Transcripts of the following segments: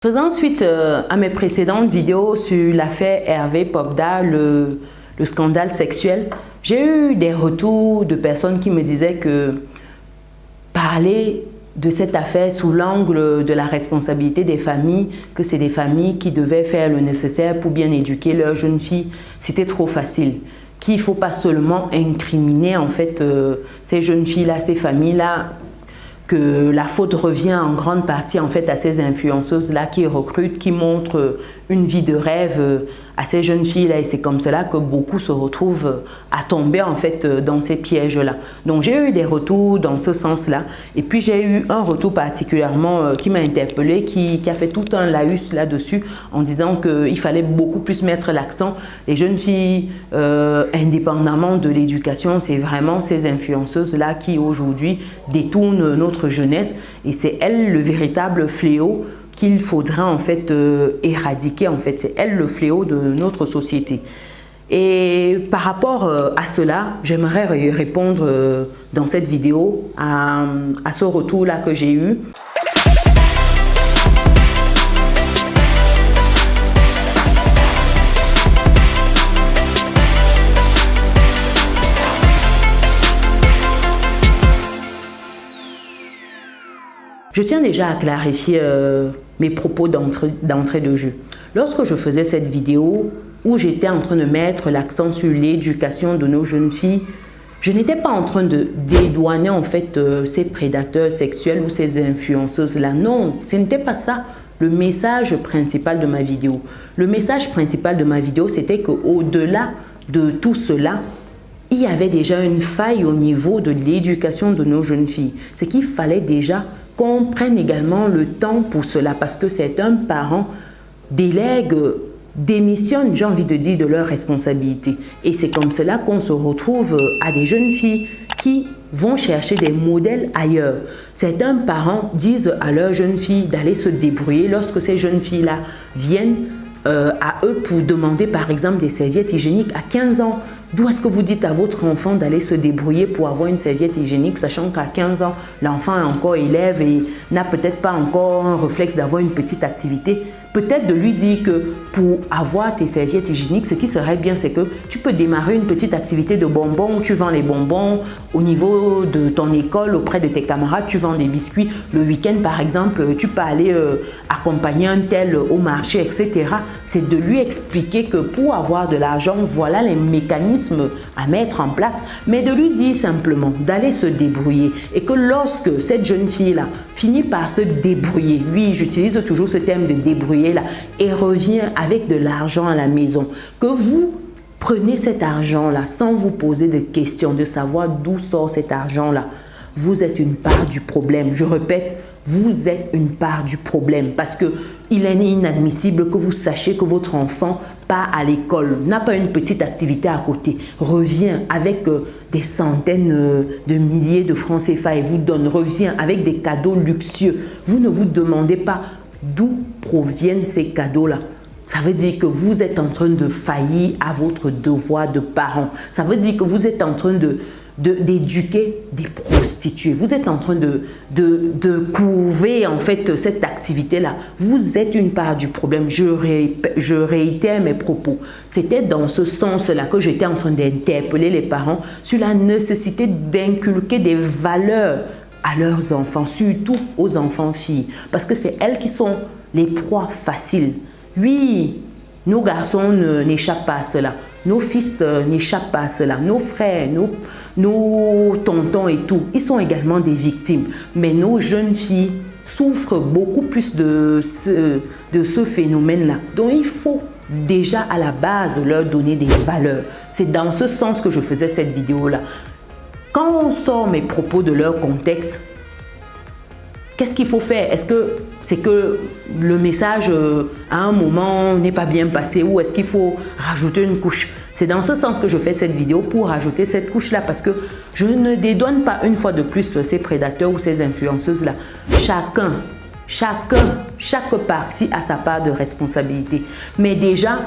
Faisant suite à mes précédentes vidéos sur l'affaire Hervé Popda, le scandale sexuel, j'ai eu des retours de personnes qui me disaient que parler de cette affaire sous l'angle de la responsabilité des familles, que c'est des familles qui devaient faire le nécessaire pour bien éduquer leurs jeunes filles, c'était trop facile. Qu'il ne faut pas seulement incriminer en fait ces jeunes filles-là, ces familles-là, que la faute revient en grande partie en fait à ces influenceuses-là qui recrutent, qui montrent une vie de rêve à ces jeunes filles-là, et c'est comme cela que beaucoup se retrouvent à tomber en fait dans ces pièges-là. Donc j'ai eu des retours dans ce sens-là, et puis j'ai eu un retour particulièrement qui m'a interpellée, qui a fait tout un laïus là-dessus en disant qu'il fallait beaucoup plus mettre l'accent. Les jeunes filles, indépendamment de l'éducation, c'est vraiment ces influenceuses-là qui aujourd'hui détournent notre jeunesse, et c'est elles le véritable fléau qu'il faudra en fait éradiquer. En fait, c'est elle le fléau de notre société. Et par rapport à cela, j'aimerais répondre dans cette vidéo à ce retour-là que j'ai eu. Je tiens déjà à clarifier mes propos d'entrée de jeu. Lorsque je faisais cette vidéo où j'étais en train de mettre l'accent sur l'éducation de nos jeunes filles, je n'étais pas en train de dédouaner en fait ces prédateurs sexuels ou ces influenceuses-là. Non, ce n'était pas ça le message principal de ma vidéo. Le message principal de ma vidéo, c'était qu'au-delà de tout cela, il y avait déjà une faille au niveau de l'éducation de nos jeunes filles. C'est qu'il fallait déjà qu'on prenne également le temps pour cela, parce que certains parents délèguent, démissionnent, j'ai envie de dire, de leurs responsabilités. Et c'est comme cela qu'on se retrouve à des jeunes filles qui vont chercher des modèles ailleurs. Certains parents disent à leurs jeunes filles d'aller se débrouiller lorsque ces jeunes filles-là viennent à eux pour demander par exemple des serviettes hygiéniques à 15 ans. D'où est-ce que vous dites à votre enfant d'aller se débrouiller pour avoir une serviette hygiénique, sachant qu'à 15 ans, l'enfant est encore élève et n'a peut-être pas encore un réflexe d'avoir une petite activité? Peut-être de lui dire que pour avoir tes serviettes hygiéniques, ce qui serait bien, c'est que tu peux démarrer une petite activité de bonbons où tu vends les bonbons au niveau de ton école, auprès de tes camarades, tu vends des biscuits. Le week-end, par exemple, tu peux aller accompagner un tel au marché, etc. C'est de lui expliquer que pour avoir de l'argent, voilà les mécanismes à mettre en place, mais de lui dire simplement d'aller se débrouiller, et que lorsque cette jeune fille-là finit par se débrouiller, oui, j'utilise toujours ce terme de débrouiller là, et revient avec de l'argent à la maison, que vous prenez cet argent-là sans vous poser de questions, de savoir d'où sort cet argent-là, vous êtes une part du problème. Je répète, vous êtes une part du problème, parce que il est inadmissible que vous sachiez que votre enfant part à l'école, n'a pas une petite activité à côté, revient avec des centaines de milliers de francs CFA et vous donne, revient avec des cadeaux luxueux. Vous ne vous demandez pas d'où proviennent ces cadeaux-là. Ça veut dire que vous êtes en train de faillir à votre devoir de parent. Ça veut dire que vous êtes en train d'éduquer des prostituées. Vous êtes en train de couver en fait cette activité-là. Vous êtes une part du problème. Je réitère mes propos. C'était dans ce sens-là que j'étais en train d'interpeller les parents sur la nécessité d'inculquer des valeurs à leurs enfants, surtout aux enfants filles, parce que c'est elles qui sont les proies faciles. Oui, nos garçons n'échappent pas à cela, nos fils n'échappent pas à cela, nos frères, nos tontons et tout, ils sont également des victimes. Mais nos jeunes filles souffrent beaucoup plus de ce phénomène-là. Donc il faut déjà à la base leur donner des valeurs. C'est dans ce sens que je faisais cette vidéo-là. Quand on sort mes propos de leur contexte, qu'est-ce qu'il faut faire? Est-ce que c'est que le message à un moment n'est pas bien passé, ou est-ce qu'il faut rajouter une couche? C'est dans ce sens que je fais cette vidéo, pour rajouter cette couche-là, parce que je ne dédouane pas une fois de plus ces prédateurs ou ces influenceuses-là. Chaque partie a sa part de responsabilité. Mais déjà,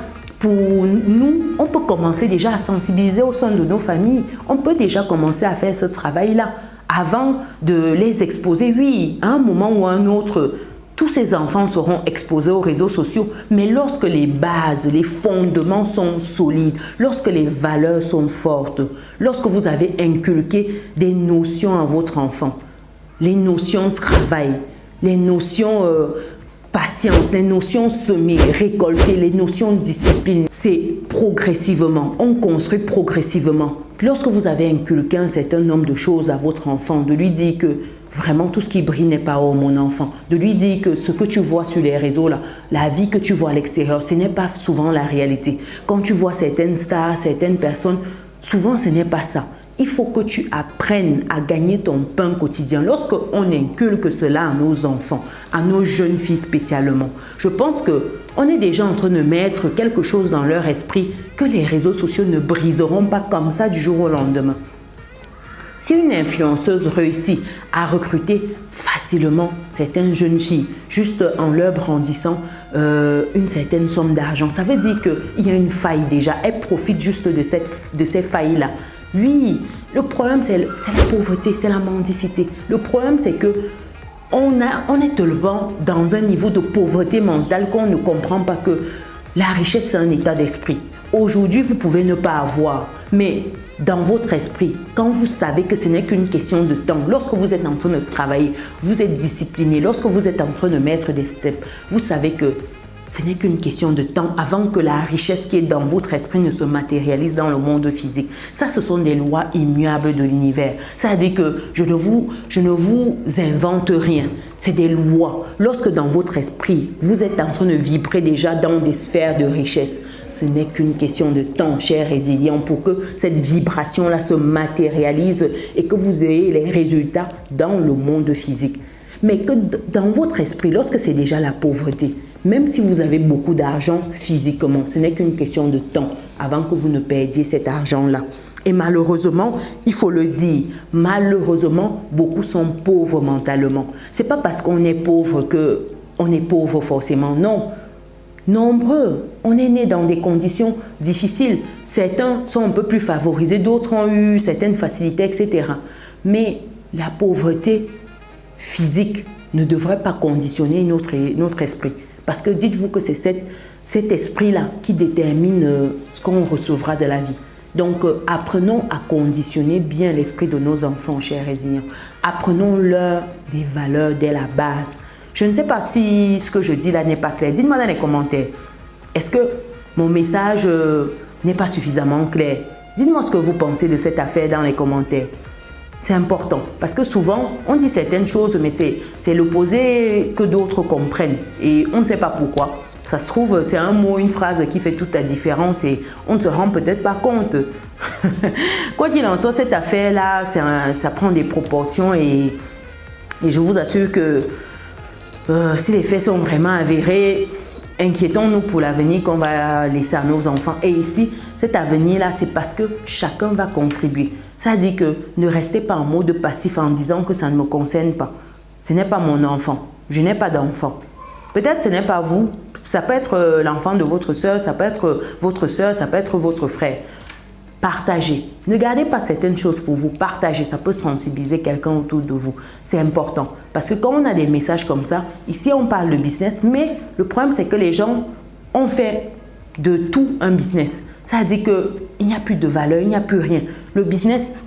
pour nous, on peut commencer déjà à sensibiliser au sein de nos familles. On peut déjà commencer à faire ce travail-là avant de les exposer. Oui, à un moment ou à un autre, tous ces enfants seront exposés aux réseaux sociaux, mais lorsque les bases, les fondements sont solides, lorsque les valeurs sont fortes, lorsque vous avez inculqué des notions à votre enfant, les notions travail, les notions patience, les notions semer, récolter, les notions discipline, c'est progressivement, on construit progressivement. Lorsque vous avez inculqué un certain nombre de choses à votre enfant, de lui dire que vraiment tout ce qui brille n'est pas oh mon enfant, de lui dire que ce que tu vois sur les réseaux là, la vie que tu vois à l'extérieur, ce n'est pas souvent la réalité. Quand tu vois certaines stars, certaines personnes, souvent ce n'est pas ça. Il faut que tu apprennes à gagner ton pain quotidien. Lorsqu'on inculque cela à nos enfants, à nos jeunes filles spécialement, je pense qu'on est déjà en train de mettre quelque chose dans leur esprit que les réseaux sociaux ne briseront pas comme ça du jour au lendemain. Si une influenceuse réussit à recruter facilement certaines jeunes filles, juste en leur brandissant une certaine somme d'argent, ça veut dire qu'il y a une faille déjà. Elle profite juste de ces failles-là. Oui, le problème c'est la pauvreté, c'est la mendicité. Le problème c'est que on est tellement dans un niveau de pauvreté mentale qu'on ne comprend pas que la richesse c'est un état d'esprit. Aujourd'hui, vous pouvez ne pas avoir, mais dans votre esprit, quand vous savez que ce n'est qu'une question de temps, lorsque vous êtes en train de travailler, vous êtes discipliné, lorsque vous êtes en train de mettre des steps, vous savez que ce n'est qu'une question de temps avant que la richesse qui est dans votre esprit ne se matérialise dans le monde physique. Ça, ce sont des lois immuables de l'univers. Ça veut dire que je ne vous invente rien. C'est des lois. Lorsque dans votre esprit, vous êtes en train de vibrer déjà dans des sphères de richesse, ce n'est qu'une question de temps, cher résilient, pour que cette vibration-là se matérialise et que vous ayez les résultats dans le monde physique. Mais que dans votre esprit, lorsque c'est déjà la pauvreté, même si vous avez beaucoup d'argent physiquement, ce n'est qu'une question de temps avant que vous ne perdiez cet argent-là. Et malheureusement, il faut le dire, malheureusement, beaucoup sont pauvres mentalement. Ce n'est pas parce qu'on est pauvre qu'on est pauvre forcément, non. Nombreux, on est né dans des conditions difficiles. Certains sont un peu plus favorisés, d'autres ont eu certaines facilités, etc. Mais la pauvreté physique ne devrait pas conditionner notre esprit. Parce que dites-vous que c'est cet esprit-là qui détermine ce qu'on recevra de la vie. Donc, apprenons à conditionner bien l'esprit de nos enfants, chers résilients. Apprenons-leur des valeurs dès la base. Je ne sais pas si ce que je dis là n'est pas clair. Dites-moi dans les commentaires. Est-ce que mon message n'est pas suffisamment clair? Dites-moi ce que vous pensez de cette affaire dans les commentaires. C'est important parce que souvent, on dit certaines choses, mais c'est l'opposé que d'autres comprennent. Et on ne sait pas pourquoi. Ça se trouve, c'est un mot, une phrase qui fait toute la différence et on ne se rend peut-être pas compte. Quoi qu'il en soit, cette affaire-là, ça prend des proportions et je vous assure que si les faits sont vraiment avérés, inquiétons-nous pour l'avenir qu'on va laisser à nos enfants. Et ici, cet avenir-là, c'est parce que chacun va contribuer. Ça dit que ne restez pas en mode passif en disant que ça ne me concerne pas. Ce n'est pas mon enfant. Je n'ai pas d'enfant. Peut-être ce n'est pas vous. Ça peut être l'enfant de votre soeur, ça peut être votre soeur, ça peut être votre frère. Partagez. Ne gardez pas certaines choses pour vous. Partagez. Ça peut sensibiliser quelqu'un autour de vous. C'est important. Parce que quand on a des messages comme ça, ici on parle de business, mais le problème c'est que les gens ont fait de tout un business. Ça veut dire qu'il n'y a plus de valeur, il n'y a plus rien. Le business,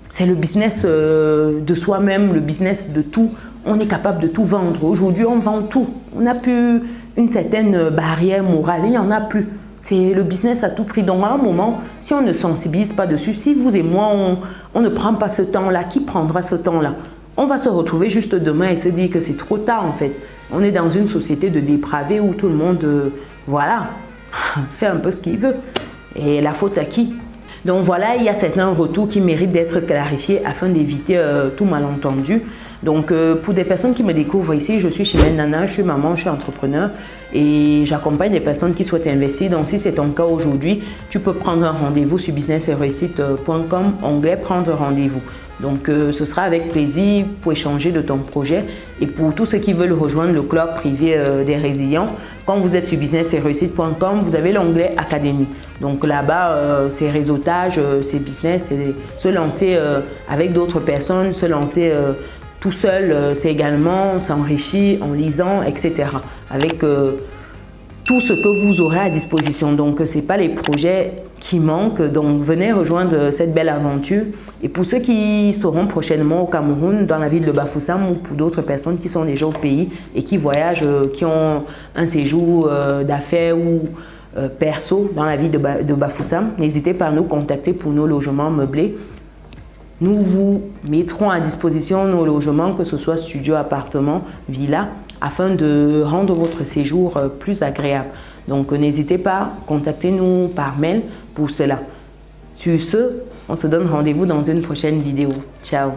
c'est le business de soi-même, le business de tout. On est capable de tout vendre. Aujourd'hui, on vend tout. On n'a plus une certaine barrière morale. Il n'y en a plus. C'est le business à tout prix. Donc, à un moment, si on ne sensibilise pas dessus, si vous et moi, on ne prend pas ce temps-là, qui prendra ce temps-là? On va se retrouver juste demain et se dire que c'est trop tard, en fait. On est dans une société de dépravés où tout le monde, voilà, fait un peu ce qu'il veut. Et la faute à qui? Donc, voilà, il y a certains retours qui méritent d'être clarifiés afin d'éviter tout malentendu. Donc, pour des personnes qui me découvrent ici, je suis Chimène Nana, je suis maman, je suis entrepreneur et j'accompagne des personnes qui souhaitent investir. Donc, si c'est ton cas aujourd'hui, tu peux prendre un rendez-vous sur business-et-réussite.com, onglet prendre rendez-vous. Donc, ce sera avec plaisir pour échanger de ton projet. Et pour tous ceux qui veulent rejoindre le club privé des résilients, quand vous êtes sur business-et-réussite.com, vous avez l'onglet Académie. Donc là-bas, c'est réseautage, c'est business, c'est se lancer avec d'autres personnes, se lancer tout seul, c'est également s'enrichir en lisant, etc. Avec tout ce que vous aurez à disposition. Donc, ce n'est pas les projets qui manquent. Donc, venez rejoindre cette belle aventure. Et pour ceux qui seront prochainement au Cameroun, dans la ville de Bafoussam, ou pour d'autres personnes qui sont déjà au pays et qui voyagent, qui ont un séjour d'affaires ou perso dans la ville de Bafoussam, n'hésitez pas à nous contacter pour nos logements meublés. Nous vous mettrons à disposition nos logements, que ce soit studio, appartement, villa, afin de rendre votre séjour plus agréable. Donc n'hésitez pas, contactez-nous par mail pour cela. Sur ce, on se donne rendez-vous dans une prochaine vidéo. Ciao!